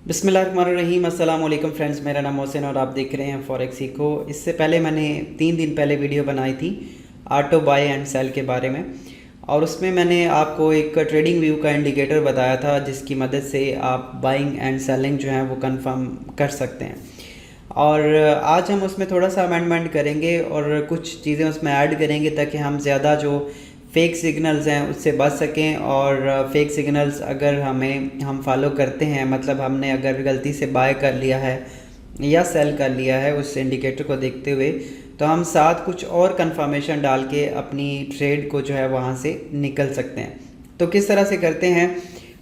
बिस्मिल्लाहिर्रहमानिर्रहीम अस्सलाम वालेकुम फ्रेंड्स, मेरा नाम मोहसिन और आप देख रहे हैं फॉरेक्स सीखो। इससे पहले मैंने 3 दिन पहले वीडियो बनाई थी ऑटो बाय एंड सेल के बारे में, और उसमें मैंने आपको एक ट्रेडिंग व्यू का इंडिकेटर बताया था जिसकी मदद से आप बाइंग एंड सेलिंग जो है वो कंफर्म कर सकते हैं। और आज हम उसमें थोड़ा सा अमेंडमेंट करेंगे और कुछ चीज़ें उसमें ऐड करेंगे ताकि हम ज़्यादा जो फेक सिग्नल्स हैं उससे बच सकें। और फेक सिग्नल्स अगर हम फॉलो करते हैं, मतलब हमने अगर गलती से बाय कर लिया है या सेल कर लिया है उस इंडिकेटर को देखते हुए, तो हम साथ कुछ और कंफर्मेशन डाल के अपनी ट्रेड को जो है वहाँ से निकल सकते हैं। तो किस तरह से करते हैं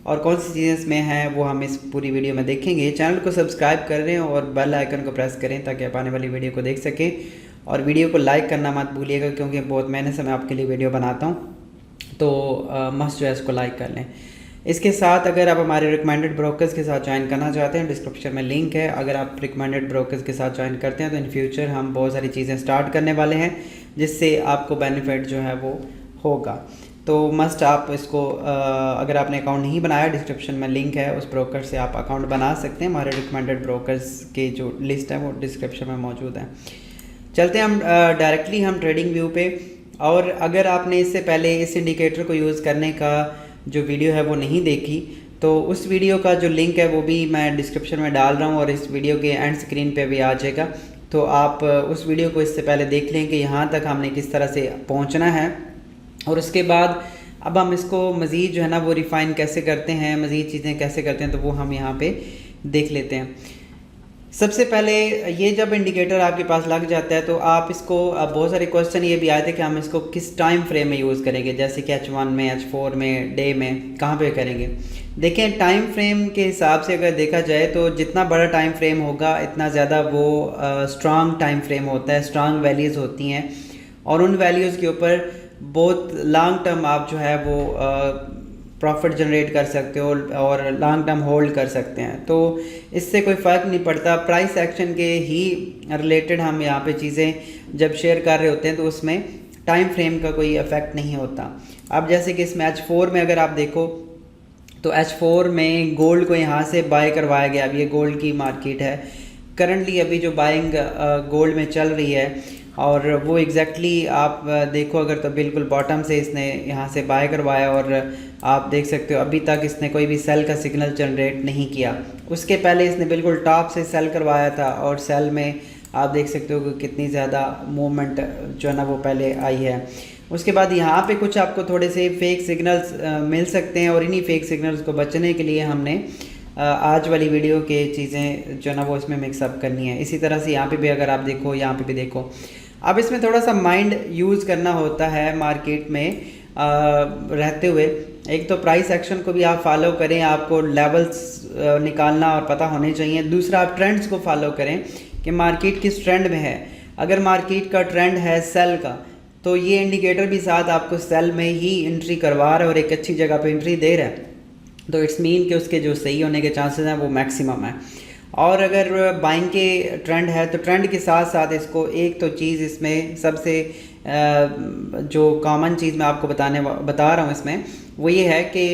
और कौन सी चीज़ें इसमें हैं वो हम इस पूरी वीडियो में देखेंगे। चैनल को सब्सक्राइब कर दें और बेल आइकन को प्रेस करें ताकि आप आने वाली वीडियो को देख सकें, और वीडियो को लाइक करना मत भूलिएगा क्योंकि बहुत मेहनत से मैं आपके लिए वीडियो बनाता हूँ, तो मस्ट जो है इसको लाइक कर लें। इसके साथ अगर आप हमारे रिकमेंडेड ब्रोकर्स के साथ ज्वाइन करना चाहते हैं, डिस्क्रिप्शन में लिंक है। अगर आप रिकमेंडेड ब्रोकर्स के साथ ज्वाइन करते हैं तो इन फ्यूचर हम बहुत सारी चीज़ें स्टार्ट करने वाले हैं जिससे आपको बेनिफिट जो है वो होगा। तो मस्ट आप इसको अगर आपने अकाउंट नहीं बनाया, डिस्क्रिप्शन में लिंक है, उस ब्रोकर से आप अकाउंट बना सकते हैं। हमारे रिकमेंडेड ब्रोकर्स की जो लिस्ट है वो डिस्क्रिप्शन में मौजूद है। चलते हैं हम डायरेक्टली हम ट्रेडिंग व्यू पे। और अगर आपने इससे पहले इस इंडिकेटर को यूज़ करने का जो वीडियो है वो नहीं देखी, तो उस वीडियो का जो लिंक है वो भी मैं डिस्क्रिप्शन में डाल रहा हूँ और इस वीडियो के एंड स्क्रीन पे भी आ जाएगा। तो आप उस वीडियो को इससे पहले देख लें कि यहाँ तक हमने किस तरह से पहुँचना है, और उसके बाद अब हम इसको मज़ीद जो है ना वो रिफ़ाइन कैसे करते हैं, मज़ीद चीज़ें कैसे करते हैं, तो वो हम यहाँ पे देख लेते हैं। सबसे पहले ये जब इंडिकेटर आपके पास लग जाता है तो आप इसको, अब बहुत सारे क्वेश्चन ये भी आए थे कि हम इसको किस टाइम फ्रेम में यूज़ करेंगे, जैसे कि H1 में, H4 में, डे में, कहाँ पे करेंगे। देखें, टाइम फ्रेम के हिसाब से अगर देखा जाए तो जितना बड़ा टाइम फ्रेम होगा इतना ज़्यादा वो स्ट्रॉन्ग टाइम फ्रेम होता है, स्ट्रॉन्ग वैल्यूज़ होती हैं, और उन वैल्यूज़ के ऊपर बहुत लॉन्ग टर्म आप जो है वो प्रॉफिट जनरेट कर सकते हो और लॉन्ग टर्म होल्ड कर सकते हैं। तो इससे कोई फ़र्क नहीं पड़ता, प्राइस एक्शन के ही रिलेटेड हम यहाँ पे चीज़ें जब शेयर कर रहे होते हैं तो उसमें टाइम फ्रेम का कोई इफेक्ट नहीं होता। अब जैसे कि इसमें H4 में अगर आप देखो तो H4 में गोल्ड को यहाँ से बाय करवाया गया। अब ये गोल्ड की मार्केट है, करंटली अभी जो बाइंग गोल्ड में चल रही है, और वो एग्जैक्टली आप देखो अगर तो बिल्कुल बॉटम से इसने यहाँ से बाय करवाया, और आप देख सकते हो अभी तक इसने कोई भी सेल का सिग्नल जनरेट नहीं किया। उसके पहले इसने बिल्कुल टॉप से सेल करवाया था, और सेल में आप देख सकते हो कि कितनी ज़्यादा मूवमेंट जो है ना वो पहले आई है। उसके बाद यहाँ पे कुछ आपको थोड़े से फेक सिग्नल्स मिल सकते हैं, और इन्हीं फेक सिग्नल्स को बचने के लिए हमने आज वाली वीडियो के चीज़ें जो है ना वो इसमें मिक्सअप करनी है। इसी तरह से यहाँ पे भी अगर आप देखो, यहाँ पे भी देखो, अब इसमें थोड़ा सा माइंड यूज़ करना होता है मार्केट में रहते हुए। एक तो प्राइस एक्शन को भी आप फॉलो करें, आपको लेवल्स निकालना और पता होने चाहिए। दूसरा, आप ट्रेंड्स को फॉलो करें कि मार्केट किस ट्रेंड में है। अगर मार्केट का ट्रेंड है सेल का, तो ये इंडिकेटर भी साथ आपको सेल में ही एंट्री करवा रहा है और एक अच्छी जगह पे एंट्री दे रहा है, तो इट्स मीन कि उसके जो सही होने के चांसेस हैं वो मैक्सिमम है। और अगर बाइंग के ट्रेंड है तो ट्रेंड के साथ साथ इसको एक तो चीज़ इसमें सबसे जो कॉमन चीज़ मैं आपको बता रहा हूँ इसमें, वो ये है कि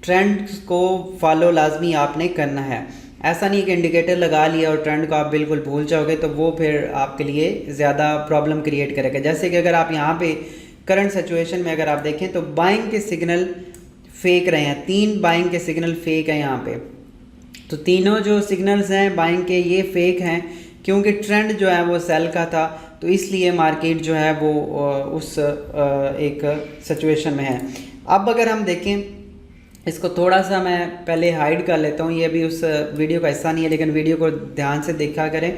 ट्रेंड्स को फॉलो लाजमी आपने करना है। ऐसा नहीं कि इंडिकेटर लगा लिया और ट्रेंड को आप बिल्कुल भूल जाओगे, तो वो फिर आपके लिए ज़्यादा प्रॉब्लम क्रिएट करेगा। जैसे कि अगर आप यहाँ पे करंट सिचुएशन में अगर आप देखें तो बाइंग के सिग्नल फेक रहे हैं, 3 बाइंग के सिग्नल फेक हैं यहाँ पे। तो तीनों जो सिग्नल्स हैं बाइंग के ये फेक हैं, क्योंकि ट्रेंड जो है वो सेल का था, तो इसलिए मार्केट जो है वो उस एक सिचुएशन में है। अब अगर हम देखें, इसको थोड़ा सा मैं पहले हाइड कर लेता हूँ, ये भी उस वीडियो का हिस्सा नहीं है, लेकिन वीडियो को ध्यान से देखा करें,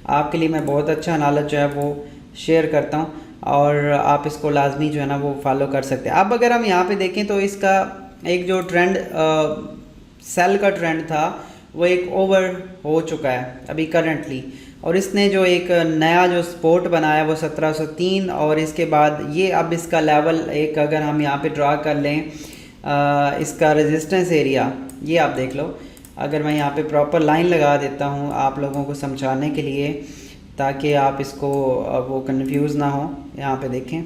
आपके लिए मैं बहुत अच्छा नॉलेज जो है वो शेयर करता हूँ, और आप इसको लाजमी जो है ना वो फॉलो कर सकते हैं। अब अगर हम यहाँ पे देखें तो इसका एक जो ट्रेंड सेल का ट्रेंड था वो एक ओवर हो चुका है अभी करंटली, और इसने जो एक नया जो सपोर्ट बनाया वो 1703, और इसके बाद ये अब इसका लेवल एक अगर हम यहाँ पे ड्रा कर लें इसका रेजिस्टेंस एरिया, ये आप देख लो। अगर मैं यहाँ पे प्रॉपर लाइन लगा देता हूँ आप लोगों को समझाने के लिए, ताकि आप इसको वो कंफ्यूज ना हो। यहाँ पे देखें,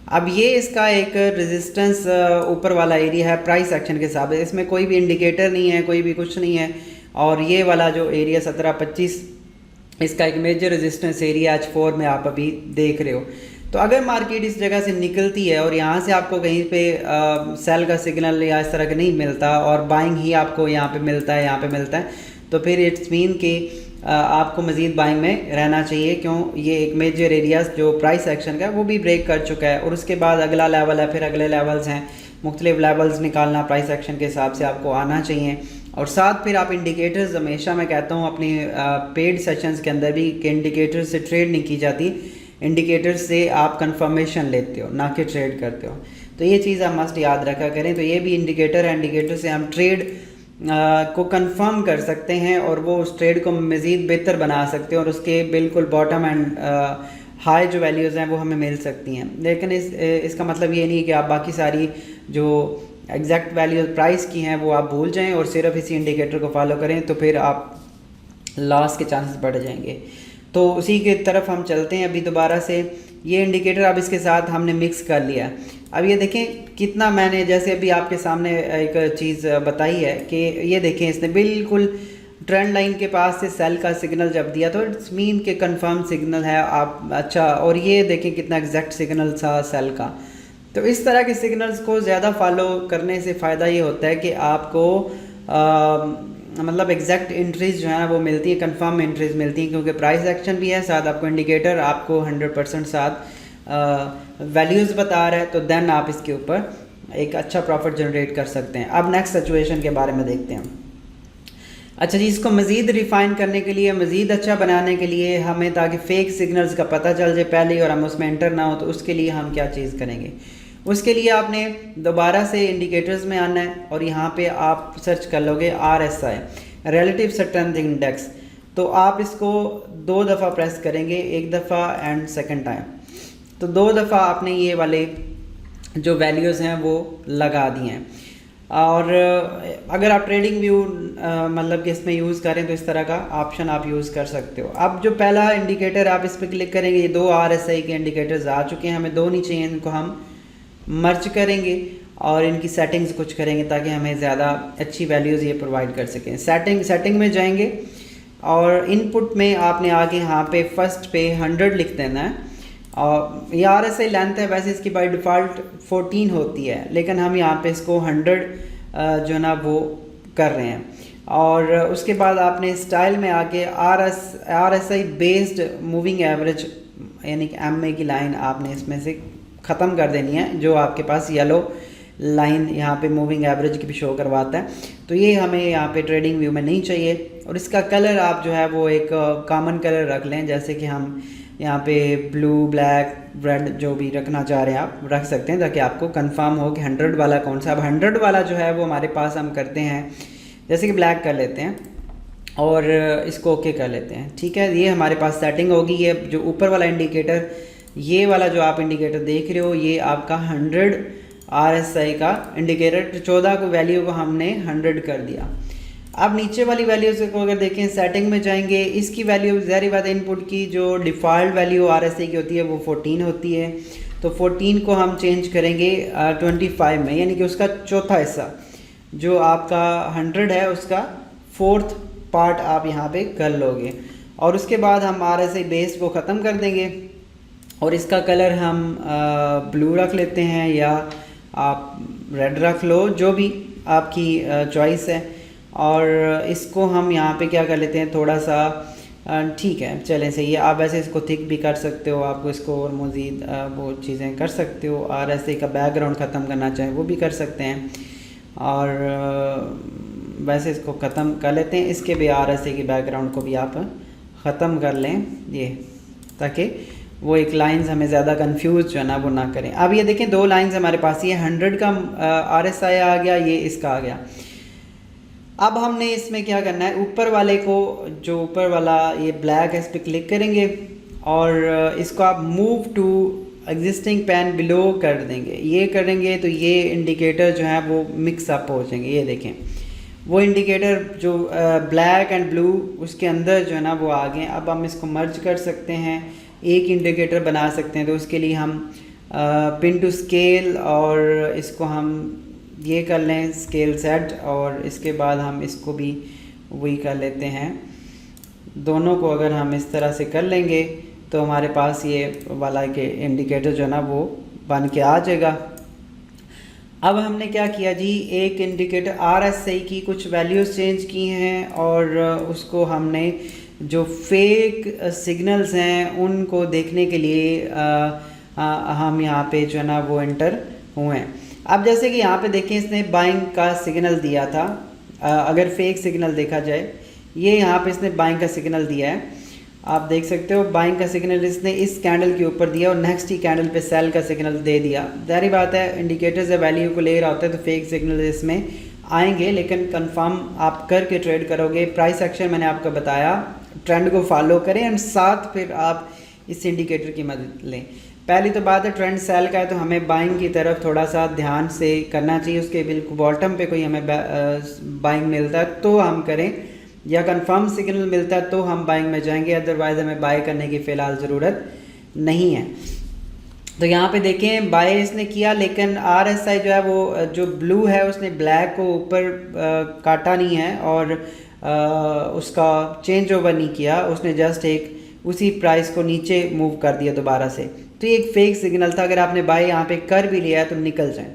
अब ये इसका एक रेजिस्टेंस ऊपर वाला एरिया है प्राइस एक्शन के हिसाब से। इसमें कोई भी इंडिकेटर नहीं है, कोई भी कुछ नहीं है, और ये वाला जो एरिया 1725 इसका एक मेजर रेजिस्टेंस एरिया H4 में आप अभी देख रहे हो। तो अगर मार्केट इस जगह से निकलती है और यहाँ से आपको कहीं पे सेल का सिग्नल या इस तरह का नहीं मिलता और बाइंग ही आपको यहाँ पे मिलता है, यहाँ पे मिलता है, तो फिर इट्स मीन कि आपको मज़ीद बाइंग में रहना चाहिए। क्यों, ये एक मेजर एरिया जो प्राइस एक्शन का वो भी ब्रेक कर चुका है और उसके बाद अगला लेवल है, फिर अगले लेवल्स हैं, मुख्तलिफ लेवल्स निकालना प्राइस एक्शन के हिसाब से आपको आना चाहिए। और साथ फिर आप इंडिकेटर्स, हमेशा मैं कहता हूँ अपनी पेड सेशंस के अंदर भी कि इंडिकेटर्स से ट्रेड नहीं की जाती, इंडिकेटर्स से आप कंफर्मेशन लेते हो ना कि ट्रेड करते हो। तो ये चीज़ आप मस्ट याद रखा करें। तो ये भी इंडिकेटर है, इंडिकेटर से हम ट्रेड को कंफर्म कर सकते हैं और वो उस ट्रेड को मज़ीद बेहतर बना सकते हैं और उसके बिल्कुल बॉटम एंड हाई जो वैल्यूज़ हैं वो हमें मिल सकती हैं। लेकिन इसका मतलब ये नहीं कि आप बाकी सारी जो एग्जैक्ट वैल्यूज प्राइस की हैं वो आप भूल जाएं और सिर्फ इसी इंडिकेटर को फॉलो करें, तो फिर आप लॉस के चांसेस बढ़ जाएंगे। तो उसी की तरफ हम चलते हैं अभी दोबारा से। ये इंडिकेटर अब इसके साथ हमने मिक्स कर लिया। अब ये देखें कितना मैंने जैसे अभी आपके सामने एक चीज़ बताई है कि ये देखें इसने बिल्कुल ट्रेंड लाइन के पास से सेल का सिग्नल जब दिया तो इट्स मीन के कंफर्म सिग्नल है आप अच्छा। और ये देखें कितना एग्जैक्ट सिग्नल था सेल का। तो इस तरह के सिग्नल्स को ज़्यादा फॉलो करने से फ़ायदा ये होता है कि आपको मतलब एग्जैक्ट एंट्रीज जो है वो मिलती है, कंफर्म एंट्रीज मिलती हैं, क्योंकि प्राइस एक्शन भी है, साथ आपको इंडिकेटर आपको 100% साथ वैल्यूज़ बता रहा है। तो देन आप इसके ऊपर एक अच्छा प्रॉफिट जनरेट कर सकते हैं। अब नेक्स्ट सिचुएशन के बारे में देखते हैं। अच्छा जी, इसको मज़ीद रिफ़ाइन करने के लिए, मज़ीद अच्छा बनाने के लिए हमें, ताकि फ़ेक सिग्नल्स का पता चल जाए पहले और हम उसमें एंटर ना हो, तो उसके लिए हम क्या चीज़ करेंगे। उसके लिए आपने दोबारा से इंडिकेटर्स में आना है और यहाँ पे आप सर्च कर लोगे RSI, रिलेटिव स्ट्रेंथ इंडेक्स। तो आप इसको 2 दफ़ा प्रेस करेंगे, एक दफ़ा एंड सेकंड टाइम। तो 2 दफ़ा आपने ये वाले जो वैल्यूज़ हैं वो लगा दिए हैं। और अगर आप ट्रेडिंग व्यू मतलब कि इसमें यूज़ करें तो इस तरह का ऑप्शन आप यूज़ कर सकते हो। अब जो पहला इंडिकेटर आप इस पर क्लिक करेंगे, ये 2 RSI के इंडिकेटर्स आ चुके हैं, हमें 2 नहीं चाहिए, इनको हम मर्ज करेंगे और इनकी सेटिंग्स कुछ करेंगे ताकि हमें ज़्यादा अच्छी वैल्यूज़ ये प्रोवाइड कर सकें। सेटिंग में जाएंगे और इनपुट में आपने आगे यहाँ पे फर्स्ट पे 100 लिख देना है। और ये RSI लेंथ है, वैसे इसकी बाय डिफ़ॉल्ट 14 होती है, लेकिन हम यहाँ पे इसको 100 जो ना वो कर रहे हैं। और उसके बाद आपने स्टाइल में आके RSI बेस्ड मूविंग एवरेज यानी कि MA की लाइन आपने इसमें से ख़त्म कर देनी है, जो आपके पास येलो लाइन यहाँ पे मूविंग एवरेज की भी शो करवाता है। तो ये हमें यहाँ पे ट्रेडिंग व्यू में नहीं चाहिए। और इसका कलर आप जो है वो एक कॉमन कलर रख लें, जैसे कि हम यहाँ पे ब्लू, ब्लैक, रेड जो भी रखना चाह रहे हैं आप रख सकते हैं, ताकि आपको कंफर्म हो कि 100 वाला कौन सा। अब 100 वाला जो है वो हमारे पास हम करते हैं, जैसे कि ब्लैक कर लेते हैं और इसको ओके कर लेते हैं। ठीक है, ये हमारे पास सेटिंग होगी। ये जो ऊपर वाला इंडिकेटर, ये वाला जो आप इंडिकेटर देख रहे हो, ये आपका 100 RSI का इंडिकेटर, 14 को वैल्यू को हमने 100 कर दिया। अब नीचे वाली वैल्यूज़ को अगर देखें, सेटिंग में जाएंगे, इसकी वैल्यू ज़ाहिर बात है इनपुट की जो डिफ़ॉल्ट वैल्यू RSI की होती है वो 14 होती है। तो 14 को हम चेंज करेंगे 25 में, यानी कि उसका चौथा हिस्सा जो आपका 100 है उसका 4th पार्ट आप यहाँ पे कर लोगे। और उसके बाद हम RSI बेस को ख़त्म कर देंगे और इसका कलर हम ब्लू रख लेते हैं या आप रेड रख लो, जो भी आपकी चॉइस है। और इसको हम यहाँ पे क्या कर लेते हैं, थोड़ा सा ठीक है चलें सही है। आप वैसे इसको थिक भी कर सकते हो, आपको इसको और मज़ीद वो चीज़ें कर सकते हो। RSI का बैकग्राउंड ख़त्म करना चाहें वो भी कर सकते हैं। और वैसे इसको ख़त्म कर लेते हैं, इसके भी RSI के बैकग्राउंड को भी आप ख़त्म कर लें, ये ताकि वो एक लाइंस हमें ज़्यादा कंफ्यूज जो है ना वो ना करें। अब ये देखें 2 लाइंस हमारे पास, ये 100 का RSI आ गया, ये इसका आ गया। अब हमने इसमें क्या करना है, ऊपर वाले को, जो ऊपर वाला ये ब्लैक है, इस पर क्लिक करेंगे और इसको आप move to existing pane below कर देंगे। ये करेंगे तो ये इंडिकेटर जो है वो मिक्स अप हो जाएंगे। ये देखें वो इंडिकेटर जो ब्लैक एंड ब्लू उसके अंदर जो है ना वो आ गए। अब हम इसको मर्ज कर सकते हैं, एक इंडिकेटर बना सकते हैं। तो उसके लिए हम पिन टू स्केल और इसको हम ये कर लें स्केल सेट, और इसके बाद हम इसको भी वही कर लेते हैं। दोनों को अगर हम इस तरह से कर लेंगे तो हमारे पास ये वाला के इंडिकेटर जो है ना वो बन के आ जाएगा। अब हमने क्या किया जी, एक इंडिकेटर RSI की कुछ वैल्यूज़ चेंज की हैं और उसको हमने जो फेक सिग्नल्स हैं उनको देखने के लिए हम यहाँ पे जो है ना वो एंटर हुए हैं। अब जैसे कि यहाँ पे देखें इसने बाइंग का सिग्नल दिया था, अगर फेक सिग्नल देखा जाए, ये यहाँ पे इसने बाइंग का सिग्नल दिया है, आप देख सकते हो बाइंग का सिग्नल इसने इस कैंडल के ऊपर दिया और नेक्स्ट ही कैंडल पे सेल का सिग्नल दे दिया। जाहिर बात है इंडिकेटर से वैल्यू को ले रहा होता है तो फेक सिग्नल इसमें आएंगे, लेकिन कंफर्म आप करके ट्रेड करोगे। प्राइस एक्शन मैंने आपको बताया, ट्रेंड को फॉलो करें एंड साथ फिर आप इस इंडिकेटर की मदद लें। पहली तो बात है ट्रेंड सेल का है तो हमें बाइंग की तरफ थोड़ा सा ध्यान से करना चाहिए, उसके बिल्कुल बॉटम पे कोई हमें बाइंग मिलता है तो हम करें, या कंफर्म सिग्नल मिलता है तो हम बाइंग में जाएंगे, अदरवाइज हमें बाय करने की फ़िलहाल ज़रूरत नहीं है। तो यहाँ पे देखें बाय इसने किया, लेकिन RSI जो है वो जो ब्लू है उसने ब्लैक को ऊपर काटा नहीं है और उसका चेंज ओवर नहीं किया, उसने जस्ट एक उसी प्राइस को नीचे मूव कर दिया दोबारा से। तो ये एक फेक सिग्नल था, अगर आपने बाय यहाँ पे कर भी लिया है तो निकल जाए,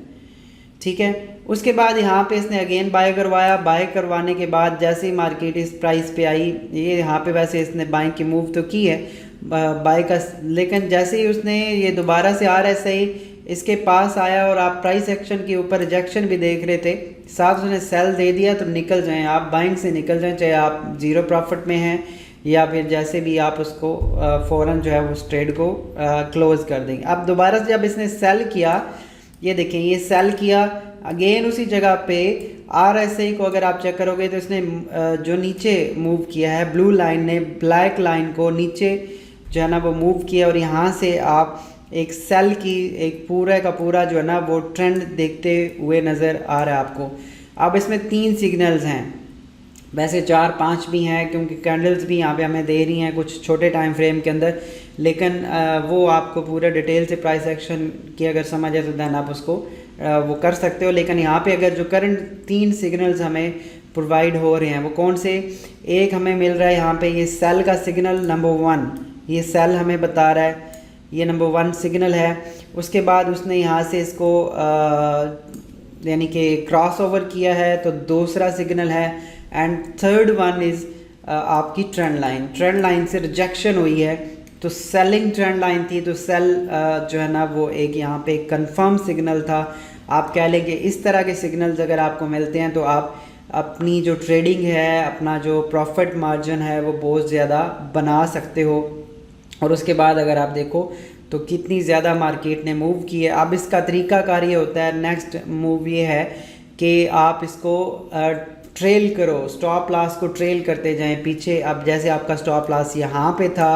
ठीक है। उसके बाद यहाँ पे इसने अगेन बाय करवाया, बाय करवाने के बाद जैसे ही मार्केट इस प्राइस पे आई, ये यहाँ पे वैसे इसने बाइंग की मूव तो की है बाय का, लेकिन जैसे ही उसने ये दोबारा से RSI इसके पास आया और आप प्राइस एक्शन के ऊपर रिजेक्शन भी देख रहे थे, साथ उसने सेल दे दिया तो निकल जाएं आप, बाइंग से निकल जाएं, चाहे आप ज़ीरो प्रॉफिट में हैं या फिर जैसे भी आप उसको फ़ौरन जो है उस ट्रेड को क्लोज़ कर देंगे। अब दोबारा से जब इसने सेल किया, ये देखें ये सेल किया अगेन उसी जगह पे, RSI को अगर आप चेक करोगे तो इसने जो नीचे मूव किया है, ब्लू लाइन ने ब्लैक लाइन को नीचे जो है ना वो मूव किया और यहाँ से आप एक सेल की एक पूरा का पूरा जो है ना वो ट्रेंड देखते हुए नज़र आ रहा है आपको। अब इसमें 3 सिग्नल्स हैं, वैसे 4-5 भी हैं क्योंकि कैंडल्स भी यहाँ पे हमें दे रही हैं कुछ छोटे टाइम फ्रेम के अंदर, लेकिन वो आपको पूरा डिटेल से प्राइस एक्शन की अगर समझ है तो देन आप उसको वो कर सकते हो। लेकिन यहाँ पे अगर जो करंट 3 सिग्नल्स हमें प्रोवाइड हो रहे हैं वो कौन से, एक हमें मिल रहा है यहाँ पे ये सेल का सिग्नल नंबर 1, ये सेल हमें बता रहा है, ये नंबर 1 सिग्नल है। उसके बाद उसने यहाँ से इसको यानी कि क्रॉस ओवर किया है तो दूसरा सिग्नल है, एंड थर्ड वन इज़ आपकी ट्रेंड लाइन से रिजेक्शन हुई है तो सेलिंग ट्रेंड लाइन थी, तो सेल जो है ना वो एक यहाँ पे कंफर्म सिग्नल था। आप कह लेंगे इस तरह के सिग्नल्स अगर आपको मिलते हैं तो आप अपनी जो ट्रेडिंग है, अपना जो प्रॉफिट मार्जिन है वो बहुत ज़्यादा बना सकते हो। और उसके बाद अगर आप देखो तो कितनी ज़्यादा मार्केट ने मूव की है। अब इसका तरीक़ाकार ये होता है, नेक्स्ट मूव ये है कि आप इसको ट्रेल करो, स्टॉप लॉस को ट्रेल करते जाएं पीछे। अब जैसे आपका स्टॉप लॉस यहाँ पे था,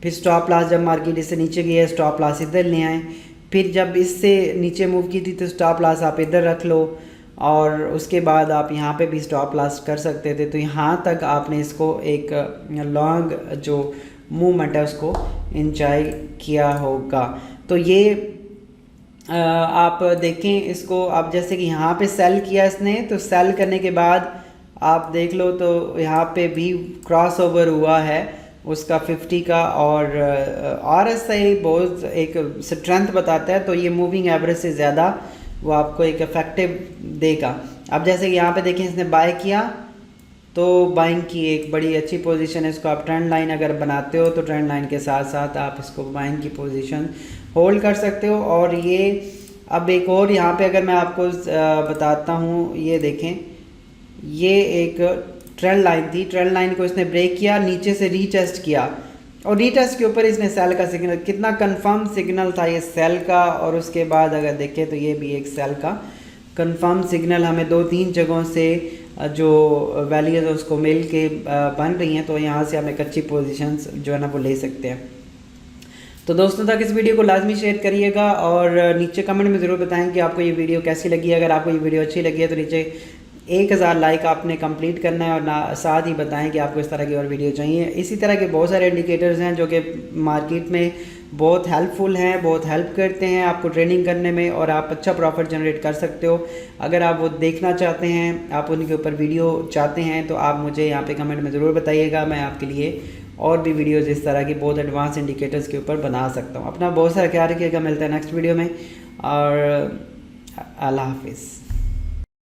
फिर स्टॉप लॉस जब मार्केट इससे नीचे गई है स्टॉप लॉस इधर ले आए, फिर जब इससे नीचे मूव की थी तो स्टॉप लॉस आप इधर रख लो और उसके बाद आप यहाँ पे भी स्टॉप लॉस कर सकते थे। तो यहाँ तक आपने इसको एक लॉन्ग जो मूवमेंट है उसको इंजॉय किया होगा। तो ये आप देखें इसको, आप जैसे कि यहाँ पे सेल किया इसने, तो सेल करने के बाद आप देख लो तो यहाँ पे भी क्रॉस ओवर हुआ है उसका 50 का, और RSI बहुत एक स्ट्रेंथ बताता है तो ये मूविंग एवरेज से ज़्यादा वो आपको एक इफेक्टिव देगा। अब जैसे कि यहाँ पे देखें इसने बाय किया तो बाइंग की एक बड़ी अच्छी पोजीशन है, इसको आप ट्रेंड लाइन अगर बनाते हो तो ट्रेंड लाइन के साथ साथ आप इसको बाइंग की पोजीशन होल्ड कर सकते हो। और ये अब एक और यहाँ पे अगर मैं आपको बताता हूँ, ये देखें ये एक ट्रेंड लाइन थी, ट्रेंड लाइन को इसने ब्रेक किया, नीचे से रीटेस्ट किया और रीटेस्ट के ऊपर इसने सेल का सिग्नल, कितना कंफर्म सिग्नल था ये सेल का। और उसके बाद अगर देखें तो ये भी एक सेल का कंफर्म सिग्नल हमें 2-3 जगहों से जो वैल्यूज है उसको मिल के बन रही हैं, तो यहाँ से हम एक अच्छी पोजीशंस जो है ना वो ले सकते हैं। तो दोस्तों तक इस वीडियो को लाजमी शेयर करिएगा और नीचे कमेंट में ज़रूर बताएं कि आपको ये वीडियो कैसी लगी। अगर आपको ये वीडियो अच्छी लगी है तो नीचे 1000 लाइक आपने कंप्लीट करना है और साथ ही बताएं कि आपको इस तरह की और वीडियो चाहिए। इसी तरह के बहुत सारे इंडिकेटर्स हैं जो कि मार्केट में बहुत हेल्पफुल हैं, बहुत हेल्प करते हैं आपको ट्रेनिंग करने में और आप अच्छा प्रॉफिट जनरेट कर सकते हो। अगर आप वो देखना चाहते हैं, आप उनके ऊपर वीडियो चाहते हैं, तो आप मुझे यहाँ पे कमेंट में ज़रूर बताइएगा। मैं आपके लिए और भी वीडियोज़ इस तरह की बहुत एडवांस इंडिकेटर्स के ऊपर बना सकता हूँ। अपना बहुत सारा ख्याल रखिएगा, मिलता है नेक्स्ट वीडियो में और अल्लाह हाफिज़।